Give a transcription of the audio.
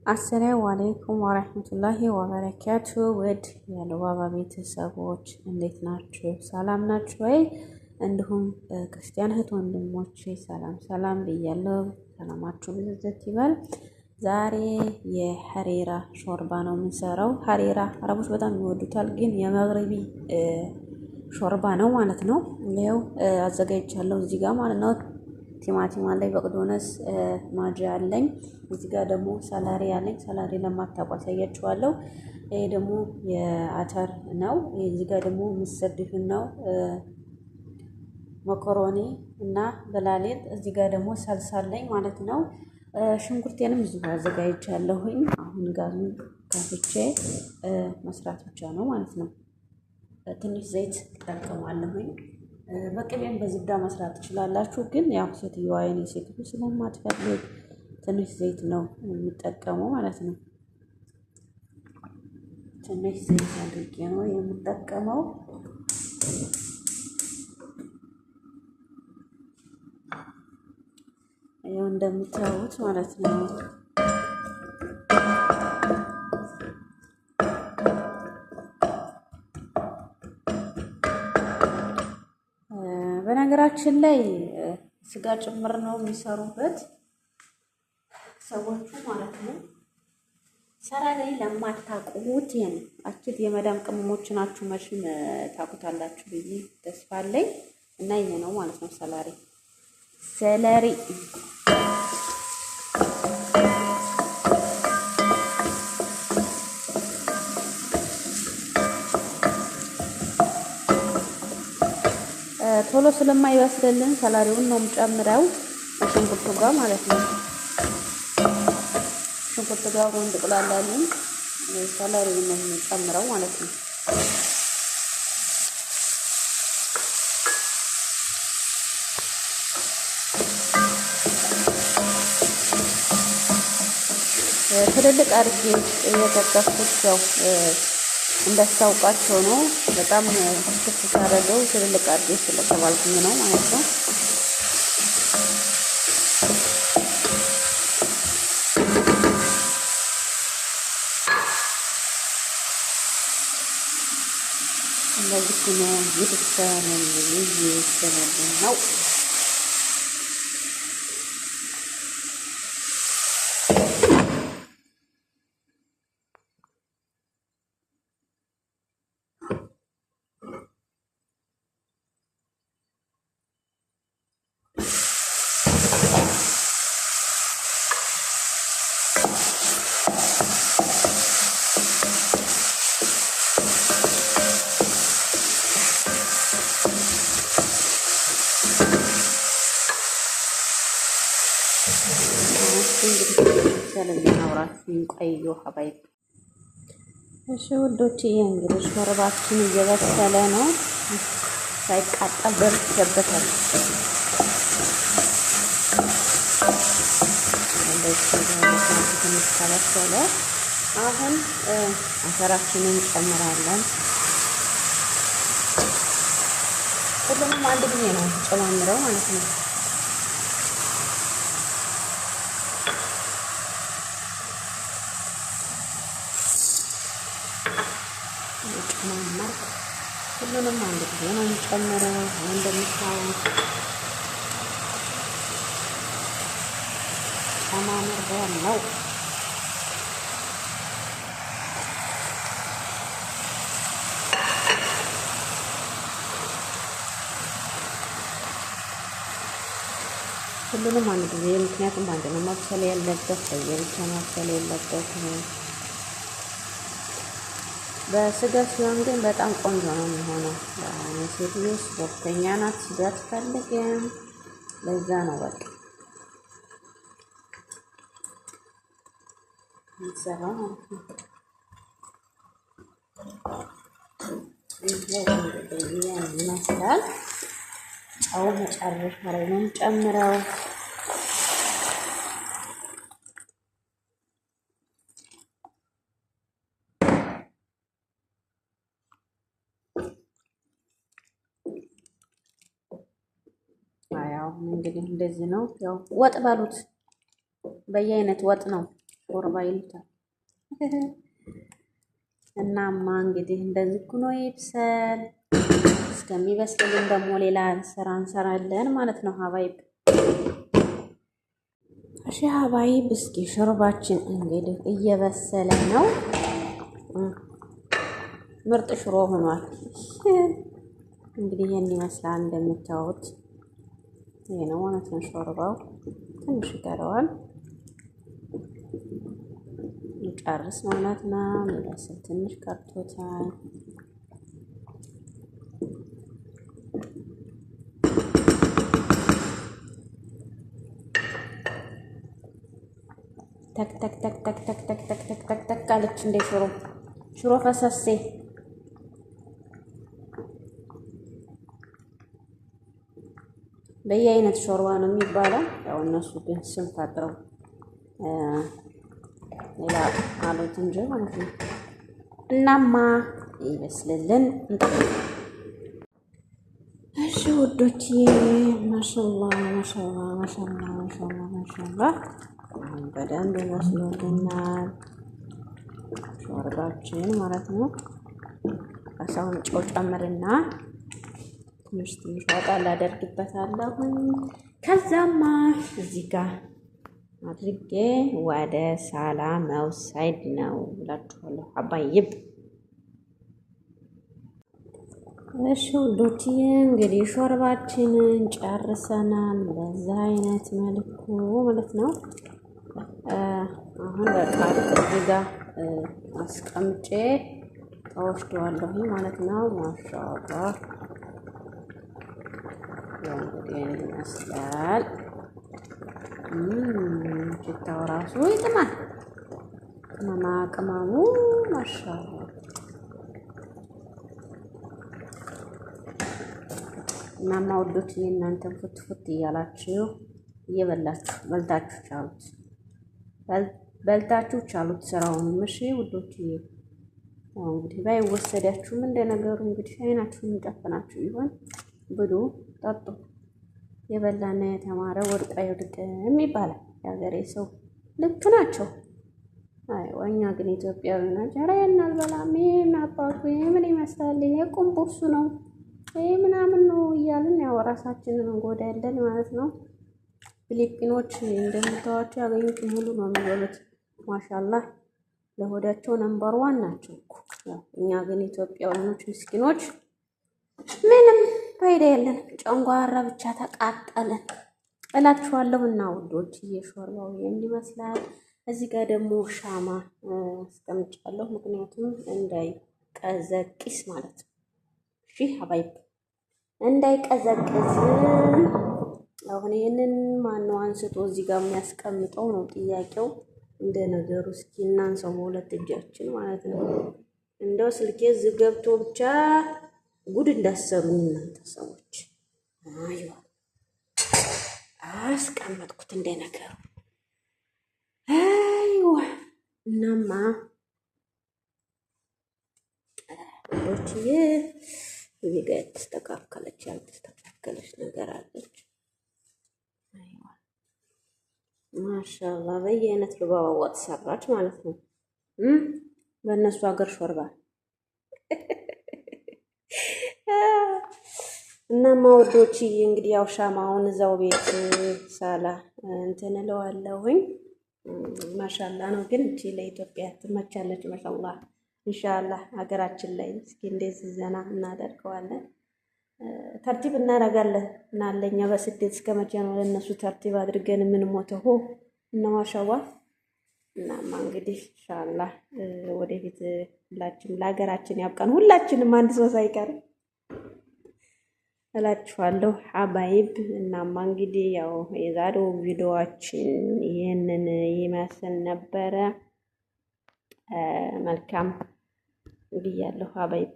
አሰላሙ አለይኩም ወራህመቱላሂ ወበረካቱ። ውድ የሉባባ ቤተሰቦች እንዴት ናችሁ? ሰላም ናችሁ ወይ? እንዲሁም ክርስቲያን እህት ወንድሞቼ ሰላም ብያለሁ። ሰላማችሁ ብዝት ይበል። ዛሬ የሐሪራ ሾርባ ነው የምንሰራው። ሐሪራ አረቦች በጣም ይወዱታል፣ ግን የመግሪቢ ሾርባ ነው ማለት ነው። ይኸው አዘጋጅቻለሁ እዚህ ጋር ማለት ነው። ቲማቲም አለኝ፣ በቅዶነስ ማጂ አለኝ። እዚህ ጋር ደግሞ ሰላሪ አለኝ። ሰላሪ ለማታውቁ አሳያችኋለሁ። ይሄ ደግሞ የአተር ነው። እዚህ ጋር ደግሞ ምስር ድፍን ነው፣ መኮሮኒ እና በላሌት። እዚህ ጋር ደግሞ ሰልሳ አለኝ ማለት ነው። ሽንኩርቴንም እዚህ ጋር አዘጋጅቻለሁኝ። አሁን ጋዙን ከፍቼ መስራት ብቻ ነው ማለት ነው። ትንሽ ዘይት እጠቀማለሁኝ። በቅቤም በዝብዳ መስራት ትችላላችሁ፣ ግን ያው ሴትዮዋ የኔ ሴትዮ ስለማትፈልግ ትንሽ ዘይት ነው የምጠቀመው ማለት ነው። ትንሽ ዘይት አድርጌ ነው የምጠቀመው። ያው እንደምታዩት ማለት ነው። በነገራችን ላይ ስጋ ጭምር ነው የሚሰሩበት ሰዎቹ ማለት ነው። ሰራ ላይ ለማታውቁት አችት የመዳም ቅመሞች ናችሁ መቼም ታውቁታላችሁ ብዬ ተስፋ አለኝ። እና ይሄ ነው ማለት ነው ሰለሪ ቶሎ ስለማይበስልልን ሰላሪውን ነው የምጨምረው ሽንኩርቱ ጋር ማለት ነው። ሽንኩርቱ ጋር እንድቁላላልን ሰላሪውን ነው የምጨምረው ማለት ነው። ትልልቅ አድርጌ የከተፍኩት ያው እንዳስታውቃቸው ነው። በጣም ክፍት ታደርገው ትልልቅ አድርጌ ስለተባልኩኝ ነው ማለት ነው። እንደዚህ ነው ይደርሳል ነው። ስለሚያወራችሁ ቆዩ ሀባይ። እሺ ውዶች፣ እንግዲህ ሾርባችን እየበሰለ ነው። ሳይቃጠል ደርሶበታል። አሁን አተራችንን እንጨምራለን። ሁሉንም አንድ ጊዜ ነው ጨማምረው ማለት ነው። ሁሉንም አንድ ጊዜ ነው የምጨምረው። እንደምታዩት ጨማምረው ነው። ሁሉንም አንድ ጊዜ፣ ምክንያቱም አንድ ነው መብሰል ያለበት፣ ለየብቻ መብሰል የለበት ነው። በስጋ ሲሆን ግን በጣም ቆንጆ ነው የሚሆነው። ሴትዮ ስፖርተኛ ናት፣ ስጋ አትፈልግም። ለዛ ነው በቃ የሚሰራው ማለት ነው። ይመስላል። አሁን መጨረሻ ላይ ነው የምጨምረው። ያው እንግዲህ እንደዚህ ነው። ያው ወጥ ባሉት በየአይነት ወጥ ነው ሾርባ ይሉታል። እናማ እንግዲህ እንደዚህ ሆኖ ይብሰል። እስከሚበስልልን ደግሞ ሌላ ስራ እንሰራለን ማለት ነው ሀባይብ። እሺ ሀባይብ፣ እስኪ ሾርባችን እንግዲህ እየበሰለ ነው። ምርጥ ሽሮ ሆኗል። እንግዲህ ይህን ይመስላል እንደምታዩት። ይሄ ነው ማለት ነው ሾርባው። ትንሽ ይቀረዋል ጨርስ ማለት ነው። የሚበስል ትንሽ ቀርቶታል። ተክ ተክ ተክ ተክ ተክ ተክ ተክ ተክ ተክ ተክ አለች እንደ ሽሮ ፈሰሴ። በየአይነት ሾርባ ነው የሚባለው። ያው እነሱ ግን ስም ፈጥረው ሌላ አሉት እንጂ ማለት ነው። እናማ ይበስልልን እንጠብቅ። እሺ ውዶቼ፣ ማሻአላ ማሻአላ ማሻአላ ማሻአላ ማሻአላ በደንብ በስሎልናል ሾርባችን ማለት ነው። አሳውን ጨው ጨምርና ትንሽ ትንሽ ወጣ ላደርግበታለሁ። ከዛማ እዚህ ጋር አድርጌ ወደ ሳላ መውሰድ ነው እላችኋለሁ ሀባይብ። እሺ ውዶችዬ፣ እንግዲህ ሾርባችንን ጨርሰናል። በዛ አይነት መልኩ ማለት ነው። አሁን በቃ እዚህ ጋር አስቀምጬ ተወስደዋለሁ ማለት ነው። ማሻአላህ እንግዲህ ይመስላል። ሽታው ራሱ ይጥማል። ቅመማ ቅመሙ ማሻአላህ። እናማ ውዶች እናንተም ፍትፍት እያላችሁ እየበላችሁ በልታችሁ ቻሉት ስራውን። እሺ ውዶች፣ እንግዲህ ባይወሰዳችሁም እንደ ነገሩ እንግዲህ አይናችሁን ጨፍናችሁ ይሆን ብሉ ጠጡ። የበላና የተማረ ወድቆ አይወድቅም ይባላል የሀገሬ ሰው። ልክ ናቸው። አይዋ እኛ ግን ኢትዮጵያዊ ናቸው። ኧረ እናልበላም፣ ይሄን አባቱ ምን ይመስላል፣ ይሄ ቁምቡርሱ ነው፣ ይሄ ምናምን ነው እያልን ያው ራሳችንን እንጎዳለን ማለት ነው። ፊሊፒኖች እንደምታዋቸው ያገኙትን ሁሉ ነው የሚበሉት። ማሻአላህ ለሆዳቸው ነምበር ዋን ናቸው እኮ። እኛ ግን ኢትዮጵያውያኖች ምስኪኖች ምንም ፋይዳ የለን፣ ጨንጓራ ብቻ ተቃጠለን እላችኋለሁ። እና ውዶች እየሾርባው ይሄን ይመስላል። እዚህ ጋር ደግሞ ሻማ አስቀምጫለሁ፣ ምክንያቱም እንዳይቀዘቅስ ማለት ነው። እሺ ሀባይብ እንዳይቀዘቅዝ። አሁን ይሄንን ማነው አንስቶ እዚህ ጋር የሚያስቀምጠው ነው ጥያቄው። እንደ ነገሩ እስኪ እናንሰው በሁለት እጃችን ማለት ነው። እንደው ስልኬ እዚህ ገብቶ ብቻ ጉድ እንዳሰሩኝ እናንተ ሰዎች። አይዋ አስቀመጥኩት እንደ ነገሩ። አይዋ እናማ ወዶችዬ እዚህ ጋር ያልተስተካከለች ነገር አለች። አይዋ ማሻአላ በየአይነት ልባባ ወጥ ሰራች ማለት ነው። በእነሱ ሀገር ሾርባ። እናማ ወዶች እንግዲህ ያው ሻማውን እዛው ቤት ሳላ እንትን እለዋለሁኝ። ማሻአላ ነው ግን እቺ ለኢትዮጵያ ትመቻለች። ማሻአላ ኢንሻአላህ ሀገራችን ላይ እስኪ እንደዚህ ዘና እናደርገዋለን። ተርቲብ እናደርጋለን እና ለኛ በስደት እስከመቼ ነው ለነሱ ተርቲብ አድርገን የምንሞተው? እና ማሻአላህ እናማ እንግዲህ ኢንሻአላህ ወደፊት ሁላችንም ለሀገራችን ያብቃን። ሁላችንም አንድ ሰው ሳይቀር እላችኋለሁ ሀባይብ። እናማ እንግዲህ ያው የዛሬው ቪዲዮአችን ይህንን ይመስል ነበረ። መልካም ብያለሁ ሀባይብ።